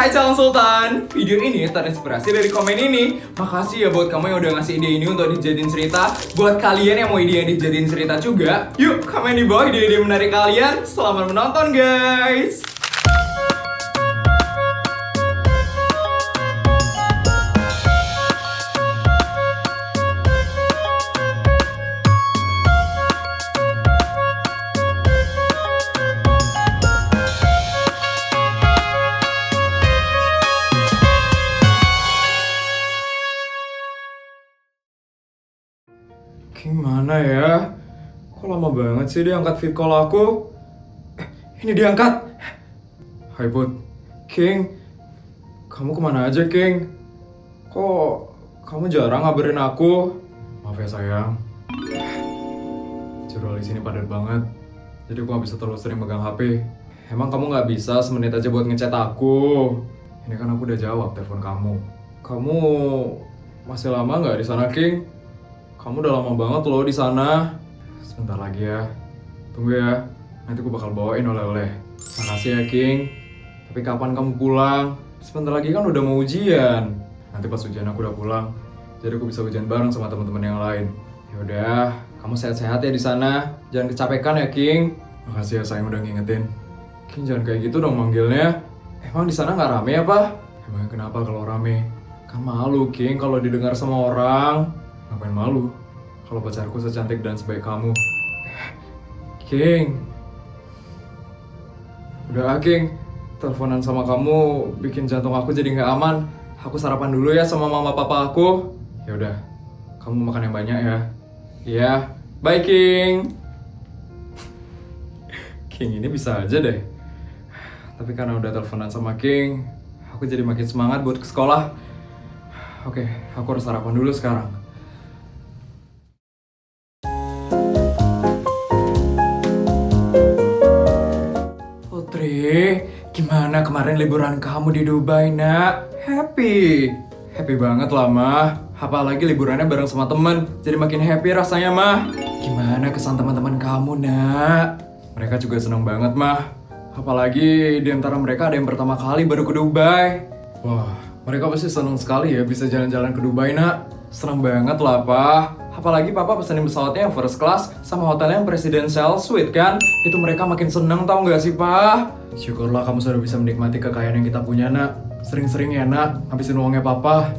Hai calon sultan, video ini terinspirasi dari komen ini. Makasih ya buat kamu yang udah ngasih ide ini untuk dijadiin cerita. Buat kalian yang mau ide yang dijadiin cerita juga, yuk komen di bawah ide-ide menarik kalian. Selamat menonton guys. Gimana ya? Kok lama banget sih dia angkat fit call aku? Ini dia angkat. Hai Put. King. Kamu kemana aja King? Kok kamu jarang ngabarin aku? Maaf ya sayang. Jadwal di sini padat banget. Jadi aku gak bisa terlalu sering megang HP. Emang kamu gak bisa semenit aja buat ngechat aku? Ini kan aku udah jawab telepon kamu. Kamu masih lama gak di sana King? Kamu udah lama banget loh di sana. Sebentar lagi ya. Tunggu ya. Nanti aku bakal bawain oleh-oleh. Makasih ya, King. Tapi kapan kamu pulang? Sebentar lagi kan udah mau ujian. Nanti pas ujian aku udah pulang. Jadi aku bisa ujian bareng sama teman-teman yang lain. Ya udah, kamu sehat-sehat ya di sana. Jangan kecapekan ya, King. Makasih ya sayang udah ngingetin. King jangan kayak gitu dong manggilnya. Emang di sana nggak rame apa? Emang kenapa kalau rame? Kan malu, King, kalau didengar sama orang. Ngapain malu kalau pacarku secantik dan sebaik kamu? King. Udah King, teleponan sama kamu bikin jantung aku jadi nggak aman. Aku sarapan dulu ya sama mama papa aku. Ya udah, kamu makan yang banyak ya. Iya, bye King. King ini bisa aja deh. Tapi karena udah teleponan sama King, aku jadi makin semangat buat ke sekolah. Oke, aku harus sarapan dulu sekarang. Putri, gimana kemarin liburan kamu di Dubai, nak? Happy banget lah, Mah. Apalagi liburannya bareng sama temen, jadi makin happy rasanya, Mah. Gimana kesan teman-teman kamu, nak? Mereka juga seneng banget, Mah. Apalagi di antara mereka ada yang pertama kali baru ke Dubai. Wah, mereka pasti seneng sekali ya bisa jalan-jalan ke Dubai, nak. Seneng banget lah, Pak. Apalagi papa pesenin pesawatnya yang first class sama hotelnya yang presidential suite kan. Itu mereka makin seneng tau gak sih, Pak? Syukurlah kamu sudah bisa menikmati kekayaan yang kita punya, nak. Sering-sering ya, nak, habisin uangnya papa.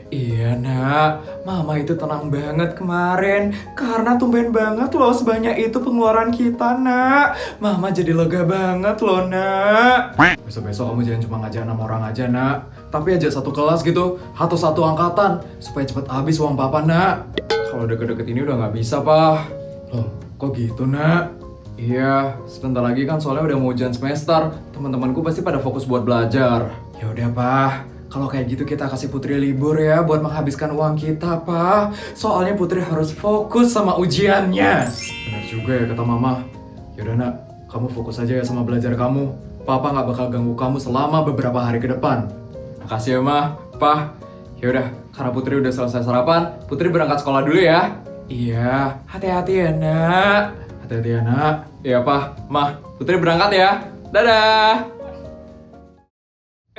Iya, nak. Mama itu tenang banget kemarin. Karena tumben banget loh sebanyak itu pengeluaran kita, nak. Mama jadi lega banget loh, nak. Besok-besok kamu jangan cuma ngajak 6 orang aja, nak. Tapi ajak satu kelas gitu, atau satu angkatan. Supaya cepet habis uang papa, nak. Kalau deket-deket ini udah nggak bisa, Pak. Loh, kok gitu, nak? Iya, sebentar lagi kan soalnya udah mau ujian semester. Teman-temanku pasti pada fokus buat belajar. Ya udah, Pak. Kalau kayak gitu kita kasih Putri libur ya buat menghabiskan uang kita, Pak. Soalnya Putri harus fokus sama ujiannya. Benar juga ya kata Mama. Yaudah, nak. Kamu fokus aja ya sama belajar kamu. Papa nggak bakal ganggu kamu selama beberapa hari ke depan. Makasih ya, Ma. Pa. Yaudah, karena Putri udah selesai sarapan, Putri berangkat sekolah dulu ya. Iya, hati-hati ya, nak. Hati-hati ya, nak. Iya, Pa. Ma, Putri berangkat ya. Dadah.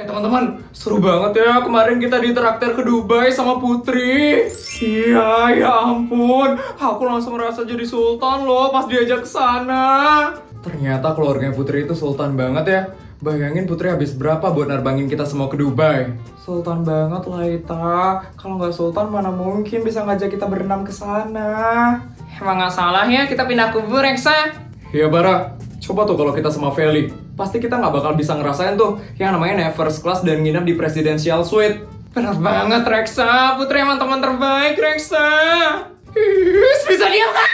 Teman-teman, seru banget ya kemarin kita ditraktir ke Dubai sama Putri. Iya, ya ampun. Aku langsung merasa jadi sultan loh pas diajak ke sana. Ternyata keluarganya Putri itu sultan banget ya. Bayangin Putri habis berapa buat nerbangin kita semua ke Dubai. Sultan banget lah, Ita. Kalau nggak sultan mana mungkin bisa ngajak kita berenam ke sana. Emang nggak salah ya kita pindah kubur, Reksa? Iya, Bara. Coba tuh kalau kita sama Feli. Pasti kita nggak bakal bisa ngerasain tuh yang namanya naik first class dan nginep di presidential suite. Bener banget, Reksa. Putri emang teman terbaik, Reksa. Bisa diam nggak?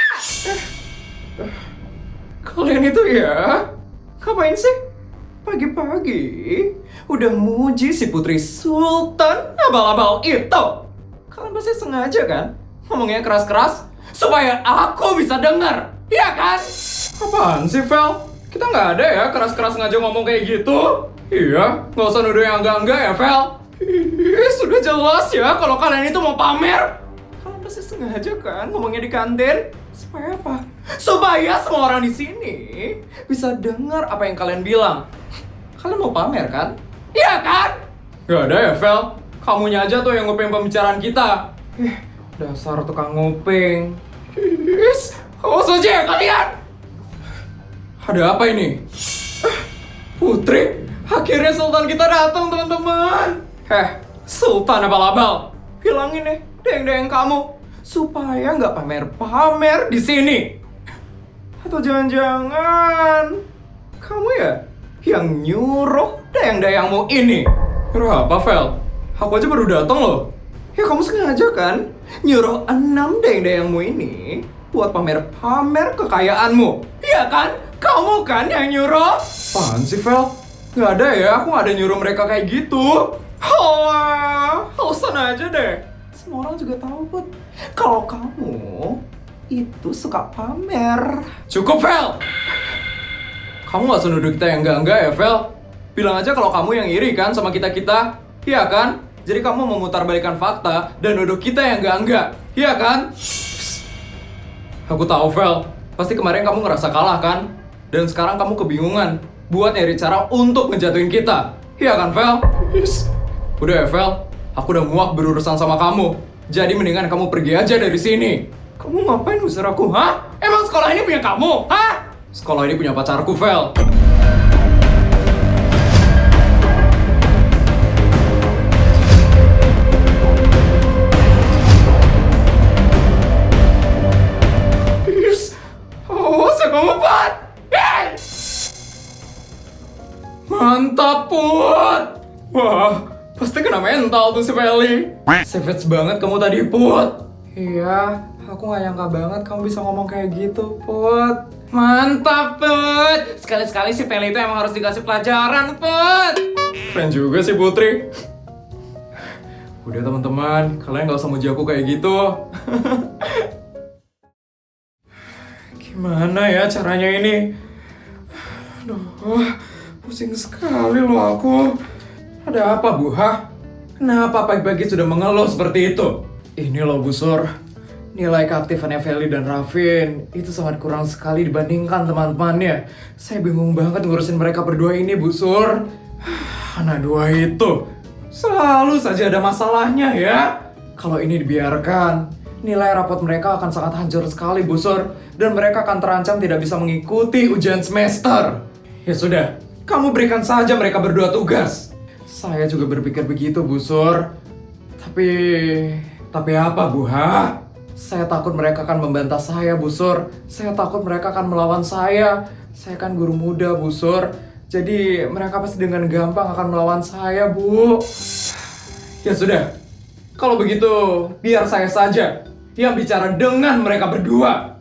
Kalian itu ya? Ngapain sih? Pagi-pagi udah muji si Putri Sultan abal-abal itu. Kalian pasti sengaja kan ngomongnya keras-keras supaya aku bisa dengar, iya kan? Apaan sih, Vel? Kita nggak ada ya keras-keras sengaja ngomong kayak gitu. Iya, nggak usah nuduh yang enggak-enggak ya, Vel. Sudah jelas ya kalau kalian itu mau pamer. Kalian pasti sengaja kan ngomongnya di kantin. Supaya apa? Supaya semua orang di sini bisa dengar apa yang kalian bilang. Kalian mau pamer kan? Iya kan? Gak ada ya, Vel? Kamunya aja tuh yang nguping pembicaraan kita. Dasar tukang nguping. Awas aja ya kalian! Ada apa ini? Putri, akhirnya Sultan kita datang teman-teman. Sultan abal-abal. Bilangin deh, deng-deng kamu. Supaya nggak pamer-pamer di sini. Atau jangan-jangan kamu ya yang nyuruh dayang-dayangmu ini? Nyuruh apa, Vel? Aku aja baru datang loh. Ya kamu sengaja kan nyuruh 6 dayang-dayangmu ini buat pamer-pamer kekayaanmu. Iya kan? Kamu kan yang nyuruh? Apaan sih, Vel? Nggak ada ya, aku nggak ada nyuruh mereka kayak gitu. Halah, alasan aja deh. Semua orang juga tahu, Put, kalau kamu itu suka pamer. Cukup, Vel! Kamu nggak usah nuduh kita yang enggak-enggak ya, Vel? Bilang aja kalau kamu yang iri kan sama kita-kita. Iya kan? Jadi kamu memutarbalikkan fakta dan nuduh kita yang enggak-enggak. Iya kan? Aku tahu, Vel. Pasti kemarin kamu ngerasa kalah kan? Dan sekarang kamu kebingungan buat nyari cara untuk ngejatuhin kita. Iya kan, Vel? Udah ya, Vel. Aku udah muak berurusan sama kamu. Jadi mendingan kamu pergi aja dari sini. Kamu ngapain ngusir aku, hah? Emang sekolah ini punya kamu, hah? Sekolah ini punya pacarku, Vel. Mantap, Put! Wah, pasti kena mental tuh si Feli. Savage banget kamu tadi, Put. Iya, aku gak nyangka banget kamu bisa ngomong kayak gitu, Put. Mantap, Put! Sekali-sekali si Feli itu emang harus dikasih pelajaran, Put! Keren juga sih, Putri. Udah teman-teman, kalian gak usah muji aku kayak gitu. Gimana ya caranya ini? Aduh, pusing sekali loh aku. Ada apa, Bu? Hah? Kenapa pagi-pagi sudah mengeluh seperti itu? Ini loh, Bu Sur. Nilai keaktifannya Feli dan Rafin itu sangat kurang sekali dibandingkan teman-temannya. Saya bingung banget ngurusin mereka berdua ini, Bu Sur. Anak dua itu selalu saja ada masalahnya ya. Kalau ini dibiarkan, nilai rapot mereka akan sangat hancur sekali, Bu Sur. Dan mereka akan terancam tidak bisa mengikuti ujian semester. Ya sudah, kamu berikan saja mereka berdua tugas. Saya juga berpikir begitu, Bu Sur. Tapi apa, Bu? Ha? Saya takut mereka akan membantah saya, Bu Sur. Saya takut mereka akan melawan saya. Saya kan guru muda, Bu Sur. Jadi mereka pasti dengan gampang akan melawan saya, Bu. Ya sudah, kalau begitu biar saya saja yang bicara dengan mereka berdua.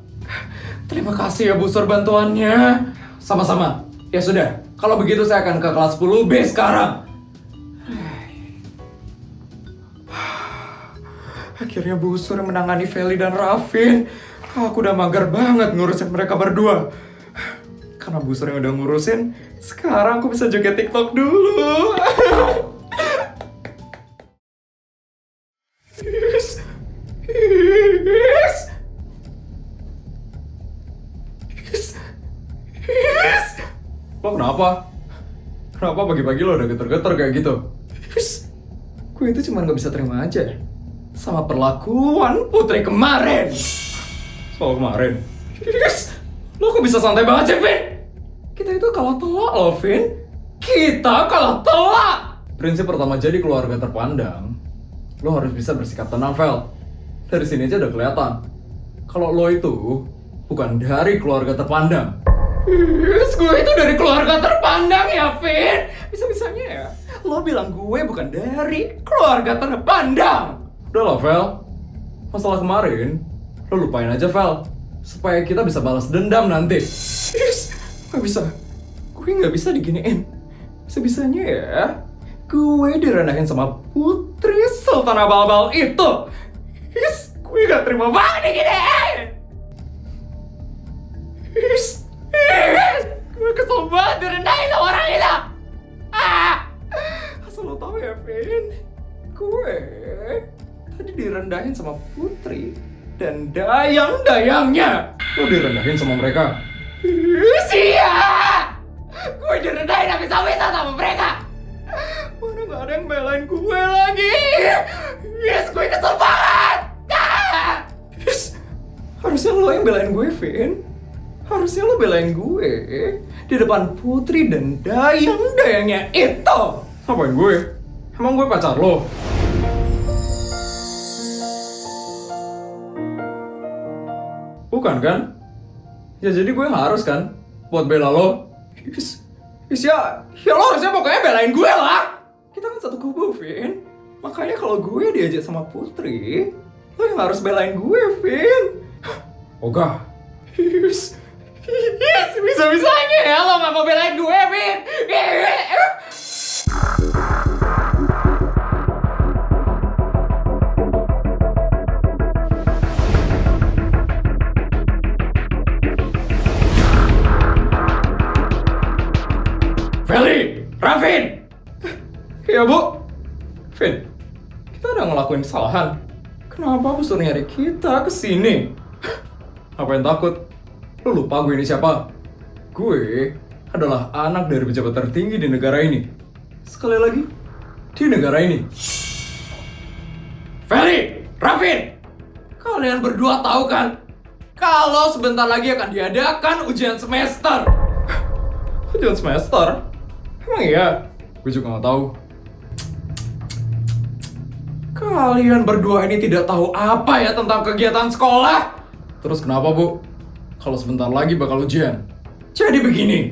Terima kasih ya, Bu Sur, bantuannya. Sama-sama. Ya sudah, kalau begitu saya akan ke kelas 10B sekarang. Akhirnya Bu Sur yang menangani Feli dan Rafin. Aku udah mager banget ngurusin mereka berdua. Karena Bu Sur yang udah ngurusin, sekarang aku bisa joget TikTok dulu. Lo kenapa? Kenapa pagi-pagi lo udah geter-geter kayak gitu? Gue itu cuma gak bisa terima aja sama perlakuan Putri kemarin. Soal kemarin? Lo kok bisa santai banget sih, Vin? Kita itu kalah telak loh, Vin. Kita kalah telak! Prinsip pertama jadi keluarga terpandang, lo harus bisa bersikap tenang, Vel. Dari sini aja udah kelihatan kalau lo itu bukan dari keluarga terpandang. Gue itu dari keluarga terpandang ya, Vin. Bisa-bisanya ya lo bilang gue bukan dari keluarga terpandang. Udah lah, Vel. Masalah kemarin lo lupain aja, Vel. Supaya kita bisa balas dendam nanti. Gak bisa. Gue gak bisa diginiin. Bisa-bisanya ya gue direndahin sama Putri Sultan abal-abal itu. Gue gak terima banget diginiin. Gue kesel banget direndahin sama orang itu. Asal lo tau ya, Vin, gue tadi direndahin sama Putri dan dayang-dayangnya. Lo direndahin sama mereka? Sia! Gue direndahin habis-habisan sama mereka. Mana Gak ada yang belain gue lagi. Yes, gue kesel banget. Yes. Harusnya lo yang belain gue, Vin. Harusnya lo belain gue di depan Putri dan dayang-dayangnya itu. Ngapain gue? Emang gue pacar lo? Bukan kan? Ya jadi gue harus kan buat bela lo. Ya lo harusnya pokoknya belain gue lah. Kita kan satu kubu, Vin. Makanya kalau gue diajak sama Putri, lo yang harus belain gue, Vin. Oga. Bisa-bisanya ya lo gak mau belain gue, Vin. Feli, Raffin. Ya bu, Vin, kita udah ngelakuin kesalahan. Kenapa bu suruh nyari kita kesini? Apa yang takut? Lu lupa gue ini siapa? Gue adalah anak dari pejabat tertinggi di negara ini. Sekali lagi, di negara ini. Feli, Raffin, kalian berdua tahu kan? Kalau sebentar lagi akan diadakan ujian semester. Ujian semester? Emang iya? Gue juga gak tahu. Kalian berdua ini tidak tahu apa ya tentang kegiatan sekolah? Terus kenapa, Bu? Kalau sebentar lagi bakal ujian. Jadi begini.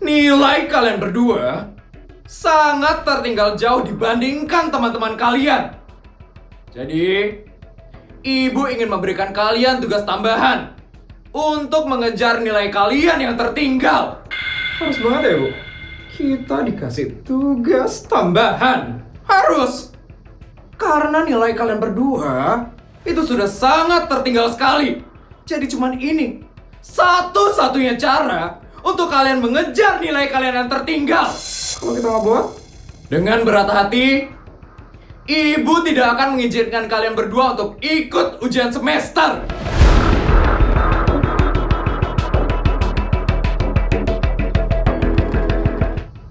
Nilai kalian berdua sangat tertinggal jauh dibandingkan teman-teman kalian. Jadi, Ibu ingin memberikan kalian tugas tambahan untuk mengejar nilai kalian yang tertinggal. Harus banget ya, Bu? Kita dikasih tugas tambahan. Harus. Karena nilai kalian berdua itu sudah sangat tertinggal sekali. Jadi cuman ini satu-satunya cara untuk kalian mengejar nilai kalian yang tertinggal. Kalau kita nggak buat, dengan berat hati, Ibu tidak akan mengizinkan kalian berdua untuk ikut ujian semester.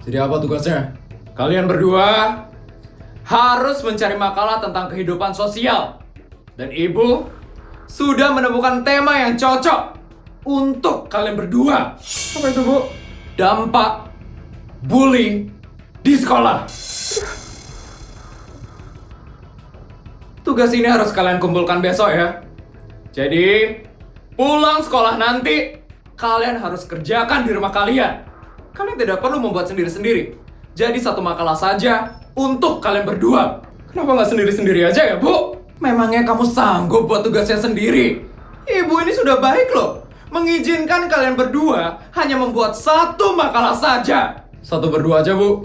Jadi apa tugasnya? Kalian berdua harus mencari makalah tentang kehidupan sosial. Dan Ibu sudah menemukan tema yang cocok untuk kalian berdua. Apa itu, Bu? Dampak bully di sekolah. Tugas ini harus kalian kumpulkan besok ya. Jadi, pulang sekolah nanti, kalian harus kerjakan di rumah kalian. Kalian tidak perlu membuat sendiri-sendiri. Jadi satu makalah saja untuk kalian berdua. Kenapa nggak sendiri-sendiri aja ya, Bu? Memangnya kamu sanggup buat tugasnya sendiri? Ibu ini sudah baik loh. Mengizinkan kalian berdua hanya membuat satu makalah saja. Satu berdua aja, Bu.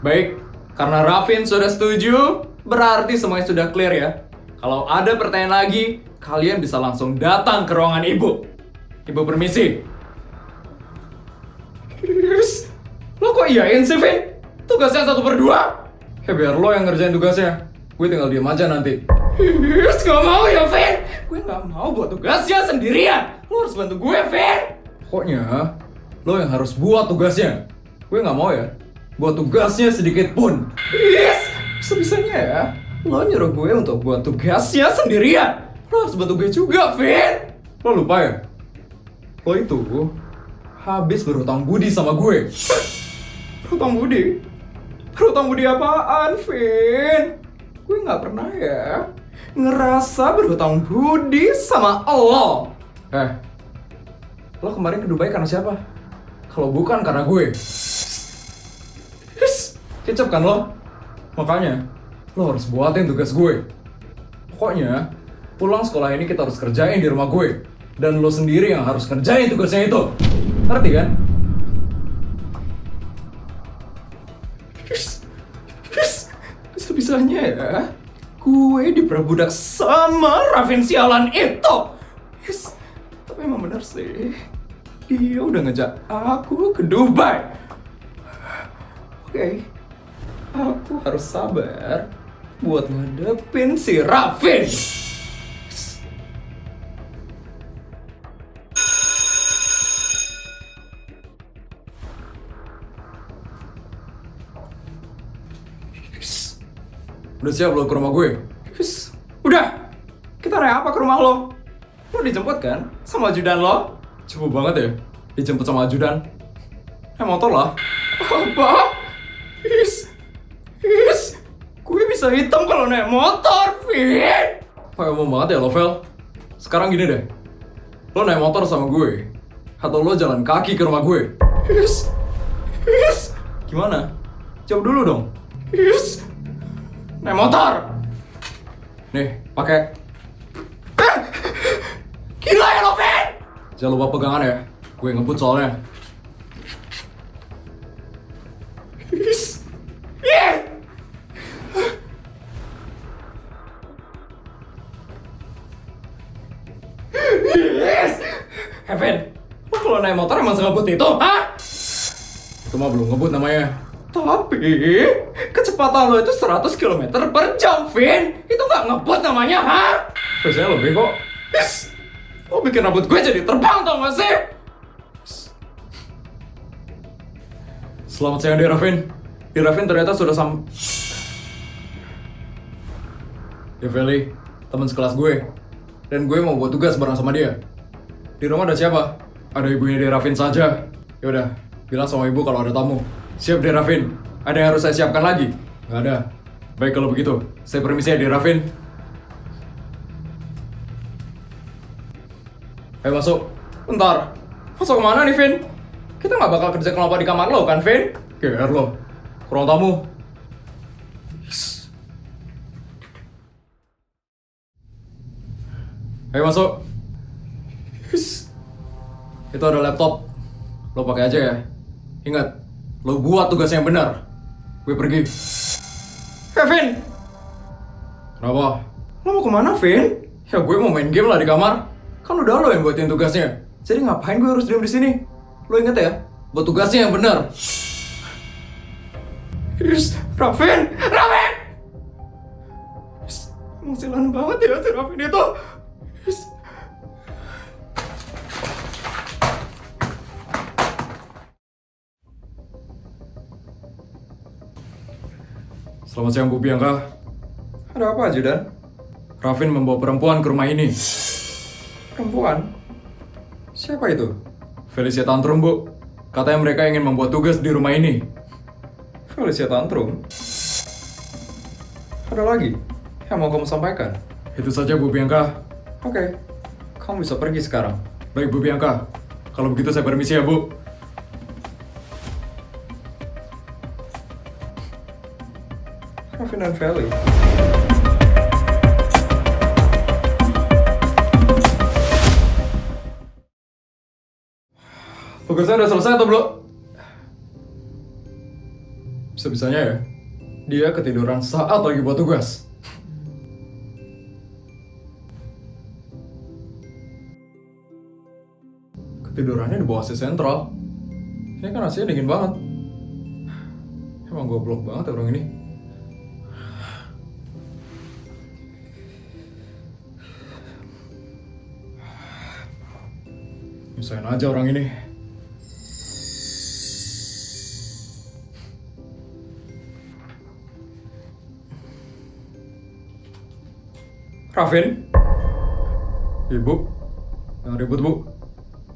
Baik, karena Raffin sudah setuju, berarti semuanya sudah clear ya. Kalau ada pertanyaan lagi, kalian bisa langsung datang ke ruangan Ibu. Ibu permisi. Lo kok iyain sih, Vin? Tugasnya satu berdua? Ya biar lo yang ngerjain tugasnya. Gue tinggal diem aja nanti. Gak mau ya, Vin? Gue gak mau buat tugasnya sendirian. Lo harus bantu gue, Vin. Pokoknya, lo yang harus buat tugasnya. Gue gak mau ya buat tugasnya sedikit pun. Sebisanya ya. Lo nyuruh gue untuk buat tugasnya sendirian. Lo harus bantu gue juga, Vin. Lo lupa ya? Lo itu habis berhutang budi sama gue. Berhutang budi? Berhutang budi apaan, Vin? Gue gak pernah ya ngerasa berhutang budi sama lo. Lo kemarin ke Dubai karena siapa? Kalau bukan karena gue. Kecap kan lo? Makanya, lo harus buatin tugas gue. Pokoknya, pulang sekolah ini kita harus kerjain di rumah gue. Dan lo sendiri yang harus kerjain tugasnya itu. Ngerti kan? Bisa-bisanya ya, gue diperbudak sama Raffin sialan itu. Tapi emang bener sih, dia udah ngejak aku ke Dubai. Oke, aku harus sabar buat ngadepin si Raffin. Udah siap lo ke rumah gue? Yes. Udah. Kita naik apa ke rumah lo? Lo dijemput kan? Sama ajudan lo? Coba banget ya, dijemput sama ajudan. Naik motor lah. Apa? Is. Gue bisa hitam kalau naik motor, Vin. Kayak omong banget ya lo, Vel. Sekarang gini deh, lo naik motor sama gue, atau lo jalan kaki ke rumah gue? Is. Gimana? Jawab dulu dong. Is. Naik motor. Nih, pakai. Gila ya lo, Vin. Jangan lupa pegangan ya, gue ngebut soalnya. Is. Yeah. Yes. Vin, lo kalau naik motor emang sengebut itu, hah? Itu mah belum ngebut namanya. Tapi, kecepatan lo itu 100 km per jam, Vin. Itu nggak ngebut namanya, hah? Biasanya lebih kok. Yes. Lo bikin rambut gue jadi terbang, tau gak sih? Selamat siang, Deravin. Deravin ternyata sudah Develi, teman sekelas gue. Dan gue mau buat tugas bareng sama dia. Di rumah ada siapa? Ada ibunya Deravin saja. Yaudah, bilang sama ibu kalau ada tamu. Siap, Deravin. Ada yang harus saya siapkan lagi? Nggak ada. Baik kalau begitu, saya permisi ya, Deravin. Ayo masuk. Bentar, masuk kemana nih, Vin? Kita nggak bakal kerja kelompok di kamar lo kan, Vin? GR lo. Ruang tamu. Ayo masuk. Itu ada laptop. Lo pakai aja ya. Ingat, lo buat tugas yang benar. Gue pergi. Hey, Vin! Kenapa? Lo mau kemana, Vin? Ya gue mau main game lah di kamar. Kan udah lo yang buatin tugasnya. Jadi ngapain gue harus diam di sini? Lo inget ya, buat tugasnya yang benar. Raffin! Emang silan banget ya si Raffin itu. Selamat siang, Bu Bianca. Ada apa, Ajudan? Raffin membawa perempuan ke rumah ini. Perempuan? Siapa itu? Felicia tantrum, Bu. Katanya mereka ingin membuat tugas di rumah ini. Felicia tantrum? Ada lagi yang mau kamu sampaikan? Itu saja, Bu Bianca. Oke, kamu bisa pergi sekarang. Baik, Bu Bianca. Kalau begitu saya permisi ya, Bu. Raffin dan Feli. Tugasnya udah selesai atau belum? Bisa-bisanya ya, dia ketiduran saat lagi buat tugas. Ketidurannya di bawah AC sentral. Ini kan AC-nya dingin banget. Emang goblok banget ya orang ini. Nyusahin aja orang ini. Raffin? Ibu, jangan ribut, Bu.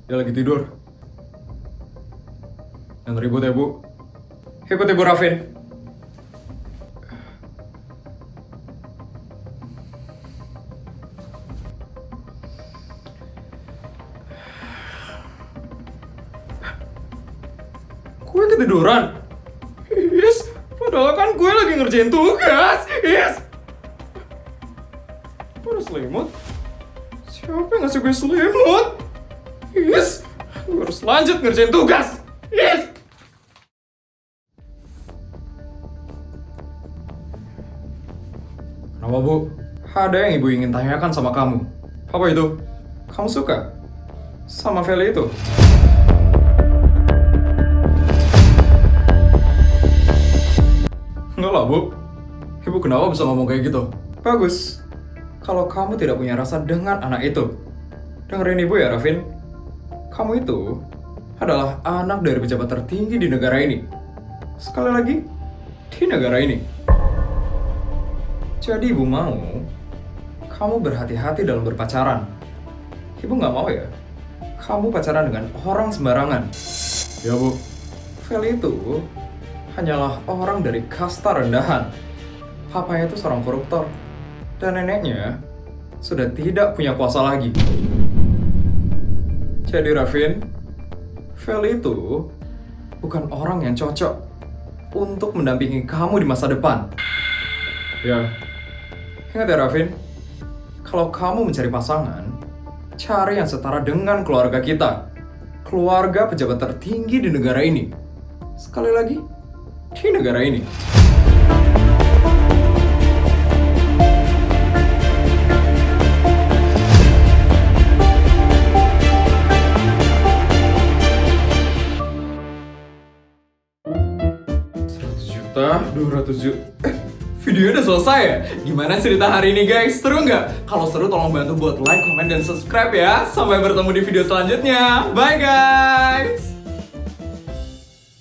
Dia lagi tidur. Jangan ribut ya, Bu. Ikut Ibu Raffin. Gue ketiduran. Yes, padahal kan gue lagi ngerjain tugas. Yes. Gue harus selimut. Siapa yang ngasih gue selimut? Yes, gue harus lanjut ngerjain tugas. Yes. Kenapa, Bu? Ada yang ibu ingin tanyakan sama kamu. Apa itu? Kamu suka sama Feli itu? Enggak lah, Bu. Ibu kenapa bisa ngomong kayak gitu? Bagus. Kalau kamu tidak punya rasa dengan anak itu, dengerin ibu ya, Raffin. Kamu itu adalah anak dari pejabat tertinggi di negara ini. Sekali lagi, di negara ini. Jadi ibu mau kamu berhati-hati dalam berpacaran. Ibu nggak mau ya kamu pacaran dengan orang sembarangan. Ya bu. Vel itu hanyalah orang dari kasta rendahan. Papanya itu seorang koruptor. Dan neneknya sudah tidak punya kuasa lagi. Jadi Ravin, Vel itu bukan orang yang cocok untuk mendampingi kamu di masa depan. Ya. Ingat ya Ravin, kalau kamu mencari pasangan, cari yang setara dengan keluarga kita. Keluarga pejabat tertinggi di negara ini. Sekali lagi, di negara ini. Juta, 200 juta. Videonya udah selesai ya? Gimana cerita hari ini guys? Seru nggak? Kalau seru tolong bantu buat like, comment, dan subscribe ya. Sampai bertemu di video selanjutnya. Bye guys!